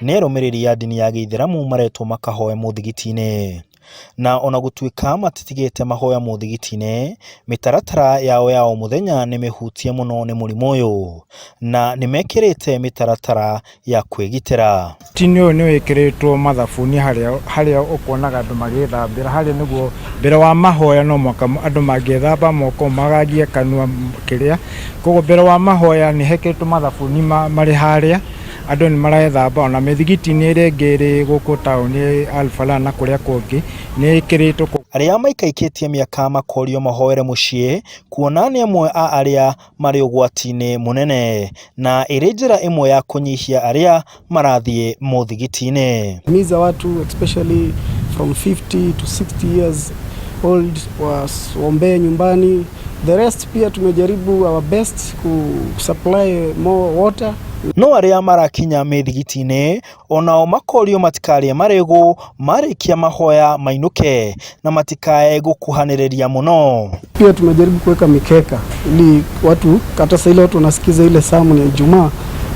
nĩ arũmĩrĩri ya ndini ya Gĩithĩramu maretwo makahoe mũthigiti-inĩ. Na ona gũtuĩka matitigĩte mahoya mũthigiti-inĩ, mĩtaratara yao ya o mũthenya nĩ mĩhutie mũno nĩ mũrimũ ũyũ, na nĩ mekĩrĩte mĩtaratara ya kwĩgitĩra. Tini ũyũ nĩ wĩkĩrĩtwo mathabuni harĩa ũkuonaga andũ magĩthambĩra, harĩa nĩguo mbere wa mahoya no mũhaka andũ mangĩthamba moko magagie kanua kĩrĩa. Koguo mbere wa mahoya nĩ hekĩrĩtwo mathabuni marĩ harĩa, andũ nĩ marethamba. Ona mĩthigiti-inĩ ĩrĩa ĩngĩ ĩrĩ gũkũ taũni Al-Falah na kũrĩa kũngĩ nĩ ĩkĩrĩtwo. Arĩa maikaikĩtie mĩaka makorio mahoere mũciĩ, kuona nĩ amwe a arĩa marĩ ũgwati-inĩ mũnene, na ĩrĩ njĩra ĩmwe ya kũnyihia arĩa marathiĩ mũthigiti-inĩ. Miza watu especially from 50 to 60 years old waombee nyumbani. The rest pia tumejaribu our best kusupply more water. No arĩa marakinya mĩthigiti-inĩ onao makorio matikarie marĩgũ marĩkia mahoya mainũke na matikae gũkuhanĩrĩria mũno. Pia tumejaribu kuweka mikeka ili watu hata sasa ile watu wanasikiza ile sermon ya Ijumaa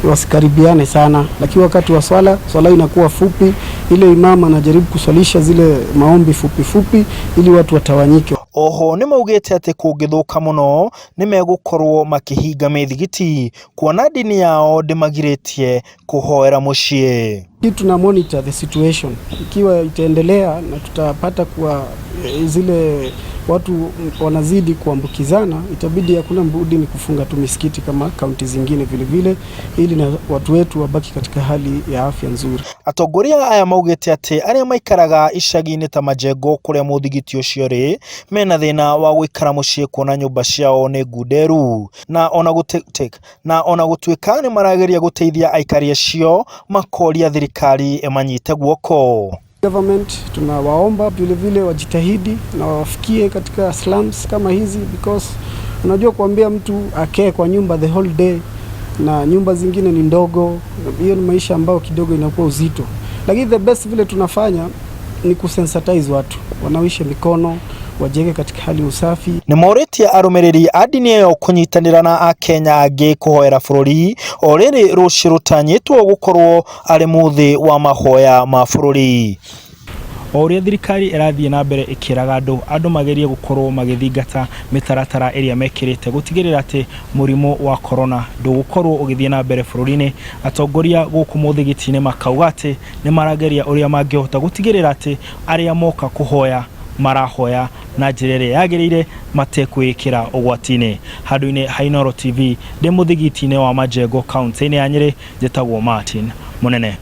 wasikaribiane sana, lakini wakati wa swala inakuwa fupi, ile imam anajaribu kuswalisha zile maombi fupi ili watu watawanyike. Oho nĩ maugĩte atĩ kũngĩthũka mũno nĩ megũkorwo makĩhinga mĩthigiti, kuona dini yao ndĩmagirĩtie kũhoera mũciĩ. Tuna monitor the situation, ikiwa itaendelea na tutapata kwa zile watu wanazidi kuambukizana, itabidi hakuna budi ni kufunga tu misikiti kama kaunti zingine vile ili na watu wetu wabaki katika hali ya afya nzuri. Atongoria aya maugĩte atĩ arĩa maikaraga icagi-inĩ ta Majengo kũrĩa mũthigiti ũcio rĩ mena thĩna wa gũikara mũciĩ kuona nyũmba ciao nĩ ngunderu, na ona gũtuĩka nĩ marageria gũteithia aikari acio, makoria thirikari emanyite guoko. Government tunawaomba vile wajitahidi na wafikie katika slums kama hizi, because unajua kuambia mtu akae kwa nyumba the whole day na nyumba zingine ni ndogo, hiyo ni maisha ambayo kidogo inakuwa uzito. Lakini the best vile tunafanya ni kusensitize watu, wanawishe mikono, wajenge katika hali usafi. Nĩ morĩtie arũmĩrĩri a dini ĩyo kũnyitanĩra na Akenya angĩ kũhoera bũrũri o rĩrĩ rũciũ rũtanyĩtwo gũkorwo arĩ mũthĩ wa mahoya ma bũrũri. O ũrĩa thirikari ĩrathiĩ na mbere ĩkĩraga andũ magerie gũkorwo magĩthingata mĩtaratara ĩrĩa mekĩrĩte gũtigĩrĩra atĩ mũrimũ wa corona ndũgũkorwo ũgĩthiĩ na mbere bũrũri-inĩ. Atongoria gũkũ mũthigiti-inĩ makauga atĩ nĩ marageria ũrĩa mangĩhota gũtigĩrĩra atĩ arĩa moka kũhoya marahoya na njĩra ĩrĩa yagĩrĩire matekwĩkĩra ũgwati-inĩ. Handũ-inĩ ha Inooro TV ndĩ mũthigiti-inĩ wa Majengo kaunti-inĩ ya Nyĩrĩ, njĩtagwo Martin Mũnene.